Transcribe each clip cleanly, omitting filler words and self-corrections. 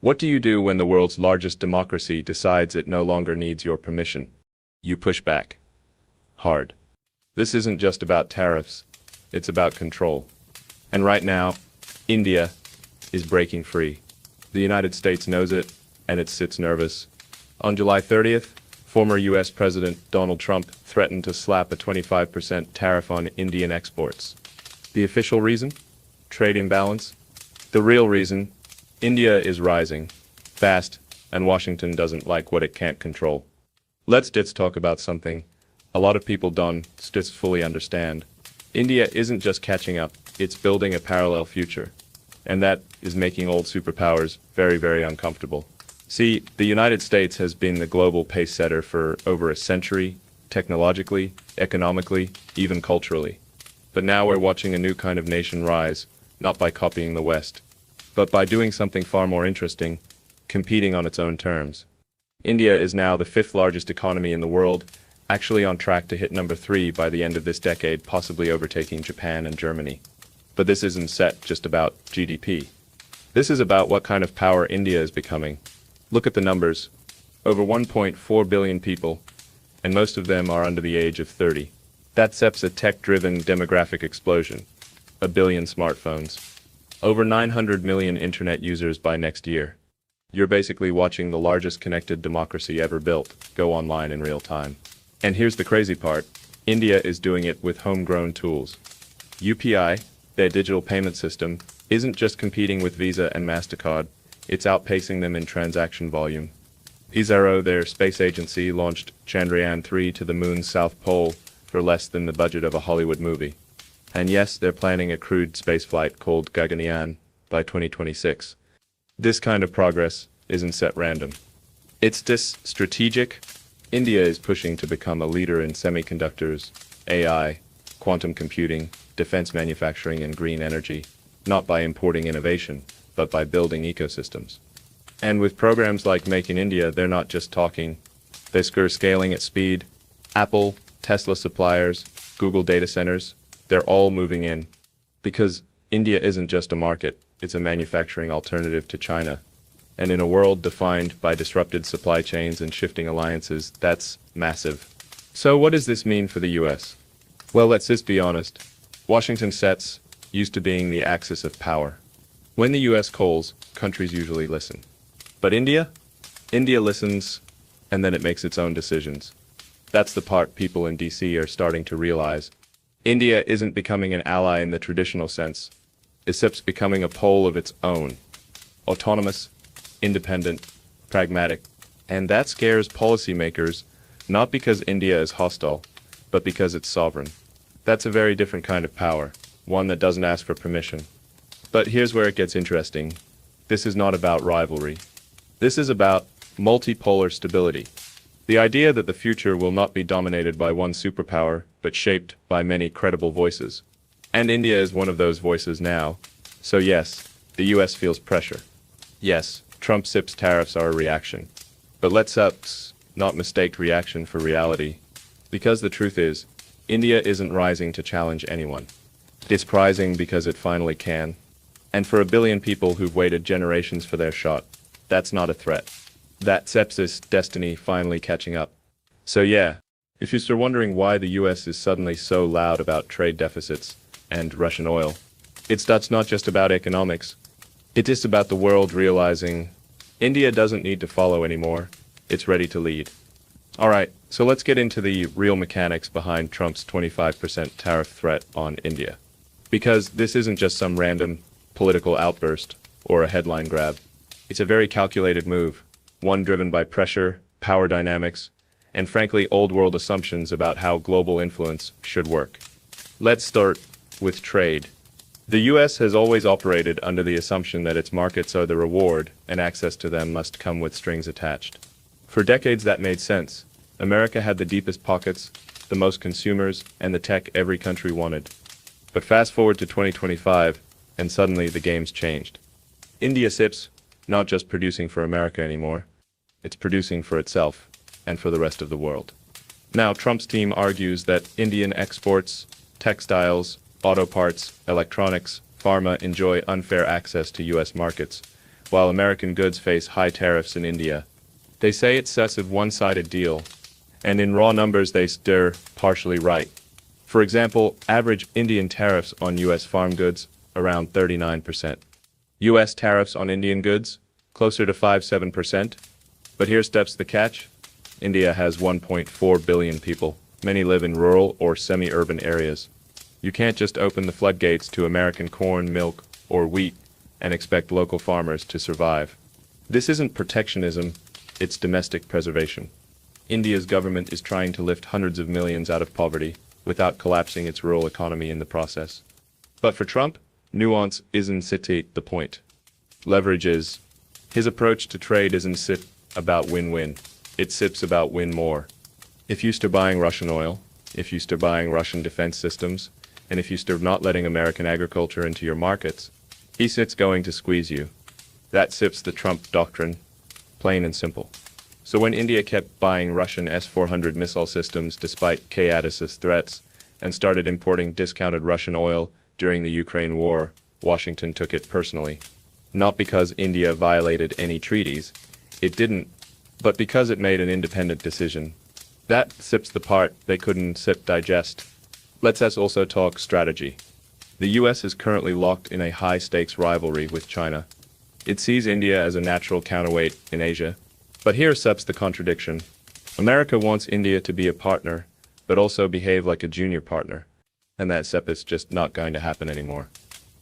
What do you do when the world's largest democracy decides it no longer needs your permission? You push back. Hard. This isn't just about tariffs, it's about control. And right now, India is breaking free. The United States knows it, and it sits nervous. On July 30th, former US President Donald Trump threatened to slap a 25% tariff on Indian exports. The official reason? Trade imbalance. The real reason? India is rising fast, and Washington doesn't like what it can't control. Let's talk about something a lot of people don't fully understand. India isn't just catching up, it's building a parallel future. And that is making old superpowers very, very uncomfortable. See, the United States has been the global pace setter for over a century, technologically, economically, even culturally. But now we're watching a new kind of nation rise, not by copying the West, but by doing something far more interesting, competing on its own terms. India is now the fifth largest economy in the world, actually on track to hit number 3 by the end of this decade, possibly overtaking Japan and Germany. But this isn't just about GDP. This is about what kind of power India is becoming. Look at the numbers. Over 1.4 billion people, and most of them are under the age of 30. That sets a tech-driven demographic explosion. 1 billion smartphones. Over 900 million internet users by next year. You're basically watching the largest connected democracy ever built go online in real time. And here's the crazy part. India is doing it with homegrown tools. UPI, their digital payment system, isn't just competing with Visa and MasterCard, it's outpacing them in transaction volume. ISRO, their space agency, launched Chandrayaan-3 to the moon's south pole for less than the budget of a Hollywood movie. And yes, they're planning a crewed spaceflight called Gaganyaan by 2026. This kind of progress isn't set random. It's this strategic. India is pushing to become a leader in semiconductors, AI, quantum computing, defense manufacturing, and green energy, not by importing innovation, but by building ecosystems. And with programs like Make in India, they're not just talking, they're scaling at speed. Apple, Tesla suppliers, Google data centers, they're all moving in. Because India isn't just a market, it's a manufacturing alternative to China. And in a world defined by disrupted supply chains and shifting alliances, that's massive. So what does this mean for the US? Well, let's just be honest. Washington sets used to being the axis of power. When the US calls, countries usually listen. But India? India listens, and then it makes its own decisions. That's the part people in DC are starting to realize. India isn't becoming an ally in the traditional sense. It's becoming a pole of its own. Autonomous, independent, pragmatic. And that scares policymakers, not because India is hostile, but because it's sovereign. That's a very different kind of power, one that doesn't ask for permission. But here's where it gets interesting. This is not about rivalry. This is about multipolar stability. The idea that the future will not be dominated by one superpower, but shaped by many credible voices. And India is one of those voices now. So yes, the US feels pressure. Yes, Trump's tariffs are a reaction. But let's not mistake reaction for reality. Because the truth is, India isn't rising to challenge anyone. It's rising because it finally can. And for 1 billion people who've waited generations for their shot, that's not a threat. That sepsis destiny finally catching up. So yeah, if you're wondering why the US is suddenly so loud about trade deficits and Russian oil, that's not just about economics. It is about the world realizing India doesn't need to follow anymore. It's ready to lead. Alright, so let's get into the real mechanics behind Trump's 25% tariff threat on India. Because this isn't just some random political outburst or a headline grab. It's a very calculated move, one driven by pressure, power dynamics, and frankly old-world assumptions about how global influence should work. Let's start with trade. The US has always operated under the assumption that its markets are the reward and access to them must come with strings attached. For decades that made sense. America had the deepest pockets, the most consumers, and the tech every country wanted. But fast forward to 2025, and suddenly the game's changed. India sips, not just producing for America anymore, it's producing for itself and for the rest of the world. Now, Trump's team argues that Indian exports, textiles, auto parts, electronics, pharma enjoy unfair access to US markets, while American goods face high tariffs in India. They say it's such a one-sided deal, and in raw numbers they're partially right. For example, average Indian tariffs on US farm goods around 39%. US tariffs on Indian goods closer to 5-7%. But here steps the catch. India has 1.4 billion people. Many live in rural or semi-urban areas. You can't just open the floodgates to American corn, milk, or wheat and expect local farmers to survive. This isn't protectionism, it's domestic preservation. India's government is trying to lift hundreds of millions out of poverty without collapsing its rural economy in the process. But for Trump, nuance isn't the point. Leverage is. His approach to trade isn't about win-win. It's about win more. If you start buying Russian oil, if you start buying Russian defense systems, and if you start not letting American agriculture into your markets, he's going to squeeze you. That's the Trump doctrine, plain and simple. So when India kept buying Russian S-400 missile systems despite Kayadis's threats and started importing discounted Russian oil during the Ukraine war, Washington took it personally. Not because India violated any treaties, it didn't, but because it made an independent decision. That's the part they couldn't digest. Let's also talk strategy. The US is currently locked in a high-stakes rivalry with China. It sees India as a natural counterweight in Asia. But here's the contradiction. America wants India to be a partner, but also behave like a junior partner. And that is just not going to happen anymore.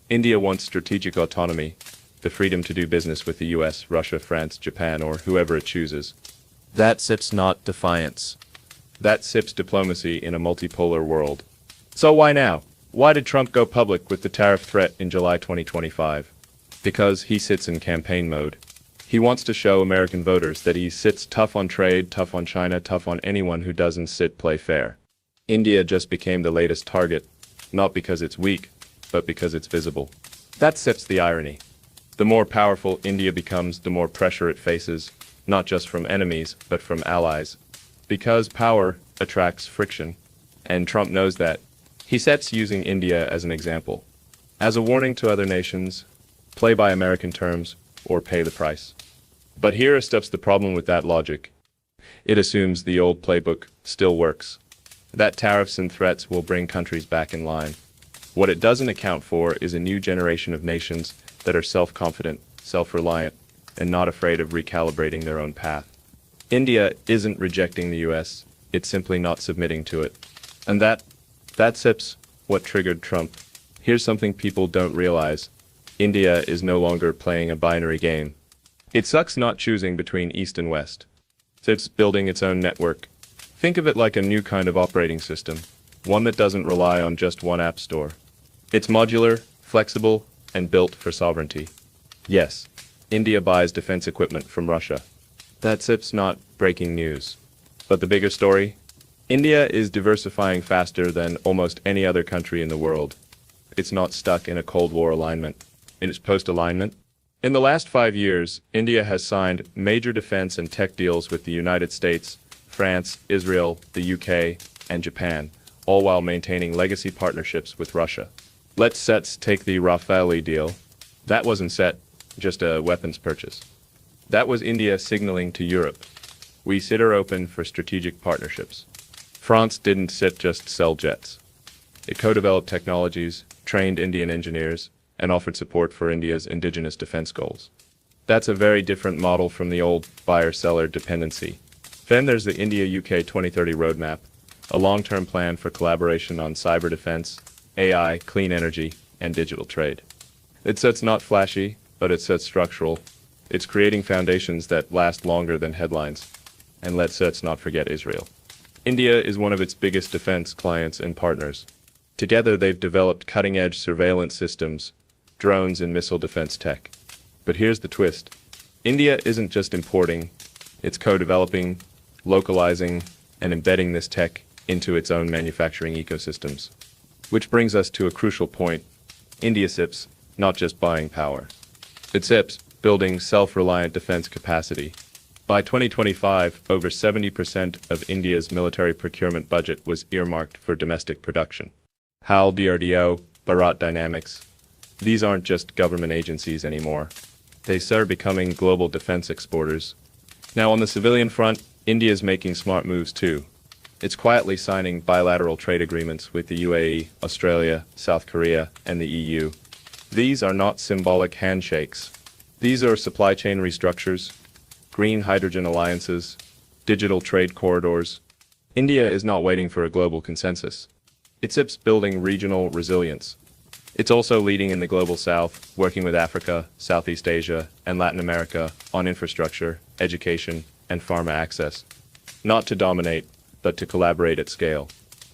India wants strategic autonomy, the freedom to do business with the US, Russia, France, Japan, or whoever it chooses. That's not defiance. That's diplomacy in a multipolar world. So why now? Why did Trump go public with the tariff threat in July 2025? Because he sits in campaign mode. He wants to show American voters that he sits tough on trade, tough on China, tough on anyone who doesn't play fair. India just became the latest target, not because it's weak, but because it's visible. That's the irony. The more powerful India becomes, the more pressure it faces, not just from enemies, but from allies. Because power attracts friction, and Trump knows that. He sets using India as an example. As a warning to other nations, play by American terms, or pay the price. But here steps the problem with that logic. It assumes the old playbook still works. That tariffs and threats will bring countries back in line. What it doesn't account for is a new generation of nations that are self-confident, self-reliant, and not afraid of recalibrating their own path. India isn't rejecting the US, it's simply not submitting to it. And that's what triggered Trump. Here's something people don't realize. India is no longer playing a binary game. It sucks not choosing between East and West. It's building its own network. Think of it like a new kind of operating system, one that doesn't rely on just one app store. It's modular, flexible, and built for sovereignty. Yes, India buys defense equipment from Russia. That's not breaking news. But the bigger story? India is diversifying faster than almost any other country in the world. It's not stuck in a Cold War alignment. In its post-alignment? In the last 5 years, India has signed major defense and tech deals with the United States, France, Israel, the UK, and Japan, all while maintaining legacy partnerships with Russia. Let's take the Rafale deal. That wasn't just a weapons purchase. That was India signaling to Europe. We are open for strategic partnerships. France didn't just sell jets. It co-developed technologies, trained Indian engineers, and offered support for India's indigenous defense goals. That's a very different model from the old buyer-seller dependency. Then there's the India-UK 2030 roadmap, a long-term plan for collaboration on cyber defense, AI, clean energy, and digital trade. It's not flashy, but it's structural. It's creating foundations that last longer than headlines. And let's not forget Israel. India is one of its biggest defense clients and partners. Together they've developed cutting-edge surveillance systems, drones, and missile defense tech. But here's the twist. India isn't just importing, it's co-developing, localizing, and embedding this tech into its own manufacturing ecosystems. Which brings us to a crucial point. India SIPs, not just buying power. It SIPs, building self-reliant defense capacity. By 2025, over 70% of India's military procurement budget was earmarked for domestic production. HAL, DRDO, Bharat Dynamics. These aren't just government agencies anymore. They start becoming global defense exporters. Now, on the civilian front, India is making smart moves too. It's quietly signing bilateral trade agreements with the UAE, Australia, South Korea, and the EU. These are not symbolic handshakes. These are supply chain restructures, green hydrogen alliances, digital trade corridors. India is not waiting for a global consensus. It's building regional resilience. It's also leading in the global south, working with Africa, Southeast Asia, and Latin America on infrastructure, education, and pharma access. Not to dominate, but to collaborate at scale.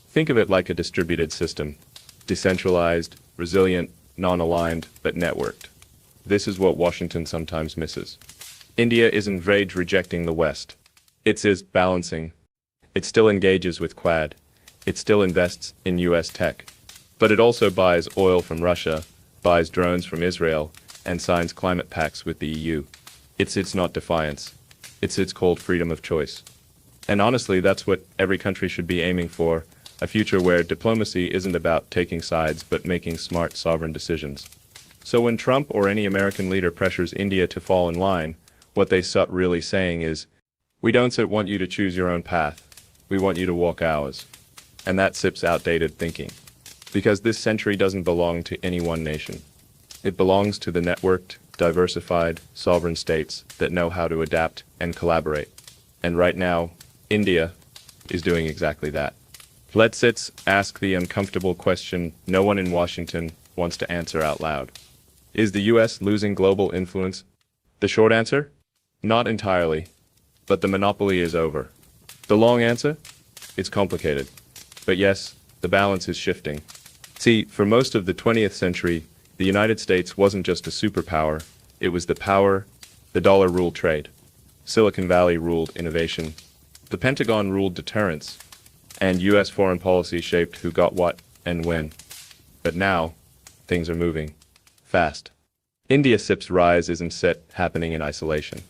Think of it like a distributed system. Decentralized, resilient, non-aligned, but networked. This is what Washington sometimes misses. India isn't rejecting the West. It's balancing. It still engages with Quad. It still invests in US tech. But it also buys oil from Russia, buys drones from Israel, and signs climate pacts with the EU. It's not defiance. It's called freedom of choice. And honestly, that's what every country should be aiming for, a future where diplomacy isn't about taking sides but making smart sovereign decisions. So when Trump or any American leader pressures India to fall in line, what they really saying is, we don't want you to choose your own path, we want you to walk ours. And that outdated thinking. Because this century doesn't belong to any one nation. It belongs to the networked, diversified, sovereign states that know how to adapt and collaborate. And right now, India is doing exactly that. Let's ask the uncomfortable question no one in Washington wants to answer out loud. Is the US losing global influence? The short answer? Not entirely. But the monopoly is over. The long answer? It's complicated. But yes, the balance is shifting. See, for most of the 20th century, the United States wasn't just a superpower, it was the power. The dollar ruled trade. Silicon Valley ruled innovation. The Pentagon ruled deterrence. And US foreign policy shaped who got what and when. But now, things are moving. Fast. India's rise isn't happening in isolation.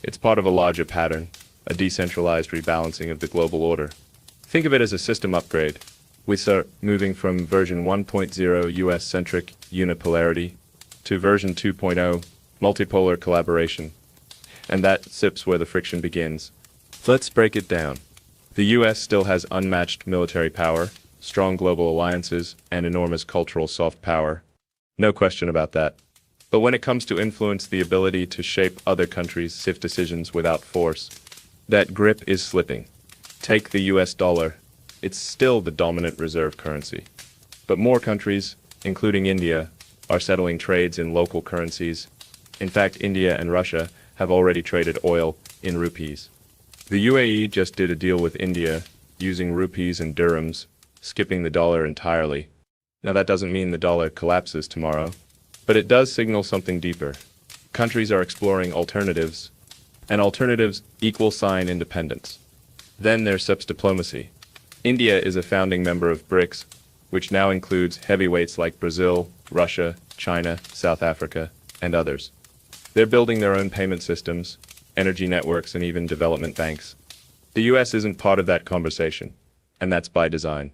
It's part of a larger pattern, a decentralized rebalancing of the global order. Think of it as a system upgrade. We start moving from version 1.0 US-centric unipolarity to version 2.0 multipolar collaboration. And that's where the friction begins. Let's break it down. The US still has unmatched military power, strong global alliances, and enormous cultural soft power. No question about that. But when it comes to influence, the ability to shape other countries' decisions without force, that grip is slipping. Take the US dollar. It's still the dominant reserve currency. But more countries, including India, are settling trades in local currencies. In fact, India and Russia have already traded oil in rupees. The UAE just did a deal with India using rupees and dirhams, skipping the dollar entirely. Now that doesn't mean the dollar collapses tomorrow, but it does signal something deeper. Countries are exploring alternatives, and alternatives sign independence. Then there's diplomacy. India is a founding member of BRICS, which now includes heavyweights like Brazil, Russia, China, South Africa, and others. They're building their own payment systems, energy networks, and even development banks. The US isn't part of that conversation, and that's by design.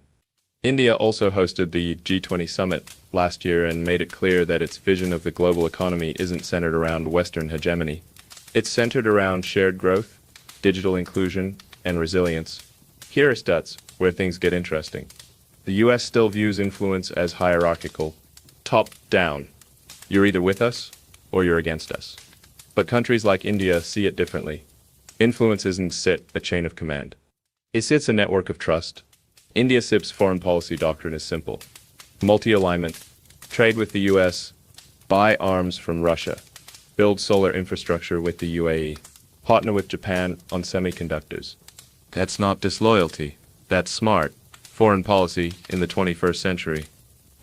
India also hosted the G20 summit last year and made it clear that its vision of the global economy isn't centered around Western hegemony. It's centered around shared growth, digital inclusion, and resilience. Here are stats where things get interesting. The US still views influence as hierarchical, top-down. You're either with us or you're against us. But countries like India see it differently. Influence isn't a chain of command. It's a network of trust. India's foreign policy doctrine is simple. Multi-alignment, trade with the US, buy arms from Russia, build solar infrastructure with the UAE, partner with Japan on semiconductors. That's not disloyalty. That's smart foreign policy in the 21st century.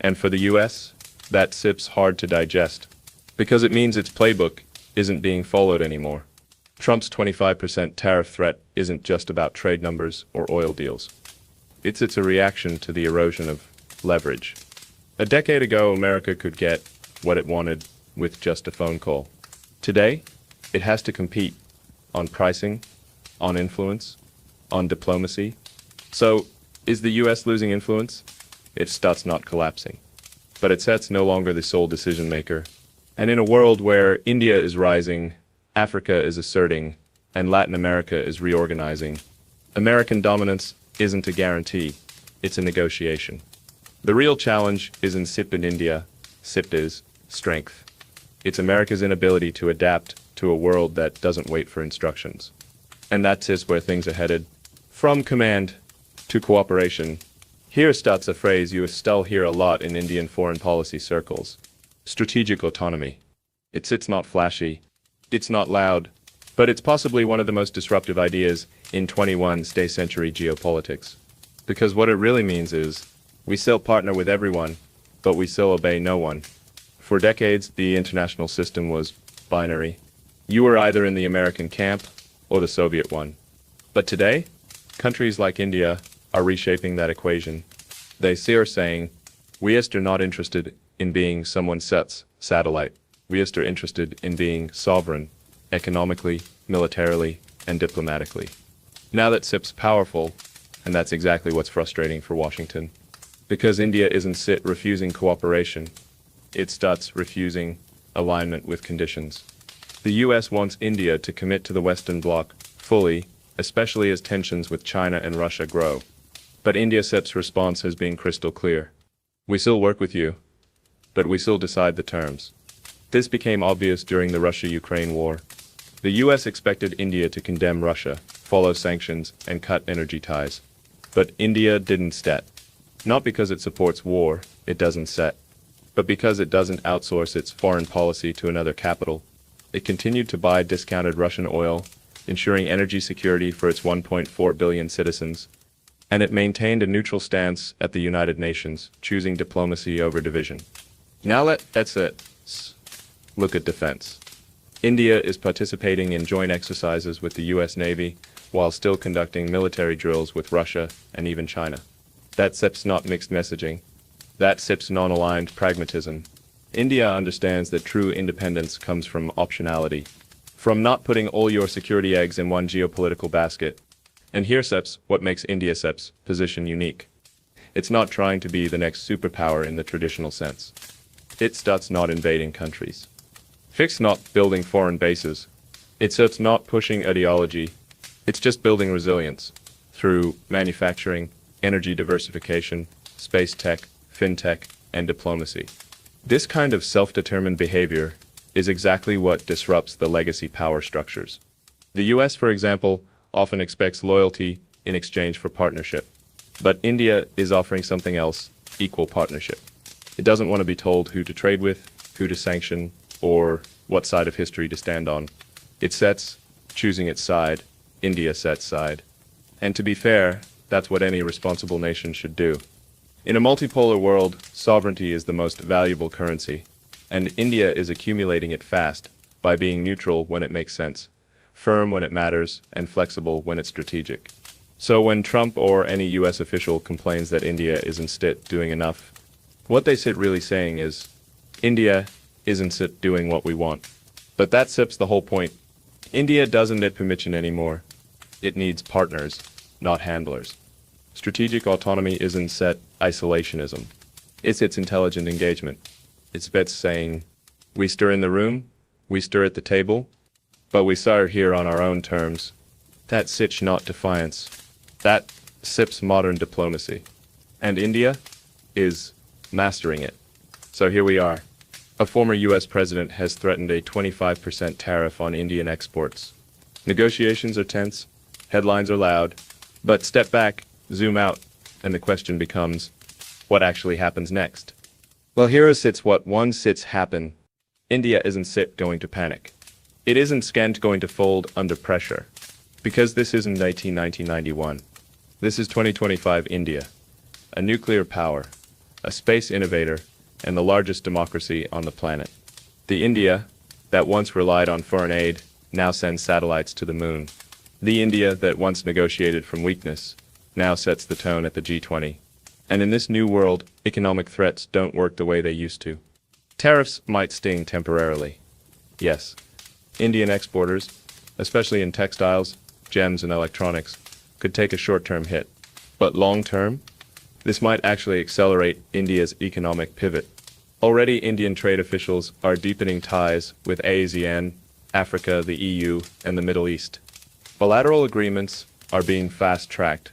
And for the US, that's hard to digest, because it means its playbook isn't being followed anymore. Trump's 25% tariff threat isn't just about trade numbers or oil deals. It's a reaction to the erosion of leverage. A decade ago, America could get what it wanted with just a phone call. Today, it has to compete on pricing, on influence, on diplomacy. So, is the US losing influence? It starts not collapsing. But it's no longer the sole decision maker. And in a world where India is rising, Africa is asserting, and Latin America is reorganizing, American dominance isn't a guarantee, it's a negotiation. The real challenge isn't SIP in India, SIP is strength. It's America's inability to adapt to a world that doesn't wait for instructions. And that is where things are headed. From command to cooperation. Here starts a phrase you still hear a lot in Indian foreign policy circles. Strategic autonomy. It's not flashy, it's not loud, but it's possibly one of the most disruptive ideas in 21st century geopolitics. Because what it really means is, we still partner with everyone, but we still obey no one. For decades, the international system was binary. You were either in the American camp or the Soviet one. But today, countries like India are reshaping that equation. They are saying, we are not interested in being someone else's satellite. We are interested in being sovereign, economically, militarily, and diplomatically. Now that SIP's powerful, and that's exactly what's frustrating for Washington. Because India isn't refusing cooperation, it starts refusing alignment with conditions. The US wants India to commit to the Western Bloc fully, especially as tensions with China and Russia grow. But India's response has been crystal clear. We still work with you, but we still decide the terms. This became obvious during the Russia-Ukraine war. The US expected India to condemn Russia, follow sanctions, and cut energy ties. But India didn't set. Not because it supports war, it doesn't set, but because it doesn't outsource its foreign policy to another capital. It continued to buy discounted Russian oil, ensuring energy security for its 1.4 billion citizens, and it maintained a neutral stance at the United Nations, choosing diplomacy over division. Now let's look at defense. India is participating in joint exercises with the US Navy, while still conducting military drills with Russia and even China. That's not mixed messaging. That's non-aligned pragmatism. India understands that true independence comes from optionality, from not putting all your security eggs in one geopolitical basket. And here's what makes India's position unique. It's not trying to be the next superpower in the traditional sense. It starts not invading countries. It's not building foreign bases. It's not pushing ideology. It's just building resilience through manufacturing, energy diversification, space tech, fintech, and diplomacy. This kind of self-determined behavior is exactly what disrupts the legacy power structures. The US, for example, often expects loyalty in exchange for partnership. But India is offering something else, equal partnership. It doesn't want to be told who to trade with, who to sanction, or what side of history to stand on. It sets, choosing its side, India sets side. And to be fair, that's what any responsible nation should do. In a multipolar world, sovereignty is the most valuable currency, and India is accumulating it fast by being neutral when it makes sense, firm when it matters, and flexible when it's strategic. So when Trump or any US official complains that India isn't doing enough, what they really saying is, India isn't doing what we want. But that the whole point. India doesn't need permission anymore. It needs partners, not handlers. Strategic autonomy isn't isolationism. It's intelligent engagement. It's bets saying, we stir in the room, we stir at the table, but we stir here on our own terms. That's not defiance. That sips modern diplomacy. And India is mastering it. So here we are. A former US president has threatened a 25% tariff on Indian exports. Negotiations are tense, headlines are loud, but step back, zoom out, and the question becomes, what actually happens next? Well, here is what happen. India isn't going to panic. It isn't going to fold under pressure. Because this isn't 1991. This is 2025 India. A nuclear power, a space innovator, and the largest democracy on the planet. The India that once relied on foreign aid now sends satellites to the moon. The India that once negotiated from weakness now sets the tone at the G20. And in this new world, economic threats don't work the way they used to. Tariffs might sting temporarily. Yes, Indian exporters, especially in textiles, gems, and electronics, could take a short-term hit. But long-term, this might actually accelerate India's economic pivot. Already Indian trade officials are deepening ties with ASEAN, Africa, the EU, and the Middle East. Bilateral agreements are being fast-tracked.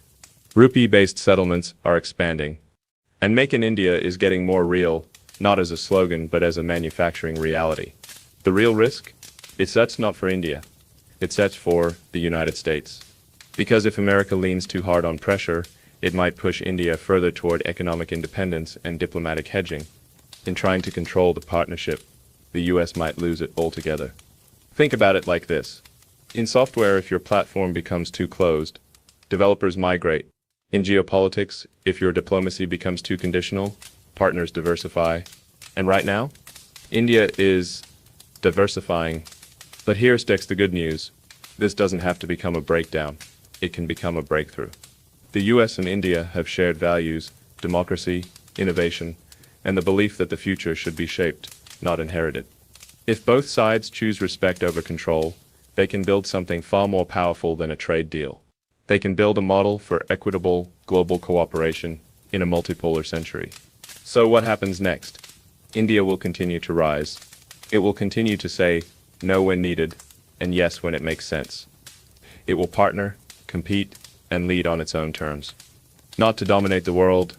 Rupee-based settlements are expanding. And Make in India is getting more real, not as a slogan but as a manufacturing reality. The real risk? It sets not for India. It sets for the United States. Because if America leans too hard on pressure, it might push India further toward economic independence and diplomatic hedging. In trying to control the partnership, the US might lose it altogether. Think about it like this. In software, if your platform becomes too closed, developers migrate. In geopolitics, if your diplomacy becomes too conditional, partners diversify. And right now, India is diversifying. But here sticks the good news. This doesn't have to become a breakdown. It can become a breakthrough. The US and India have shared values, democracy, innovation, and the belief that the future should be shaped, not inherited. If both sides choose respect over control, they can build something far more powerful than a trade deal. They can build a model for equitable global cooperation in a multipolar century. So what happens next? India will continue to rise. It will continue to say no when needed and yes when it makes sense. It will partner, compete, and lead on its own terms. Not to dominate the world,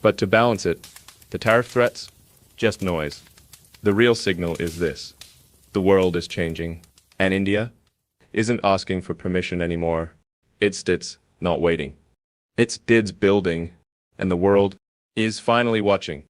but to balance it. The tariff threats? Just noise. The real signal is this. The world is changing, and India isn't asking for permission anymore. It's DIDs, not waiting. It's DIDs building, and the world is finally watching.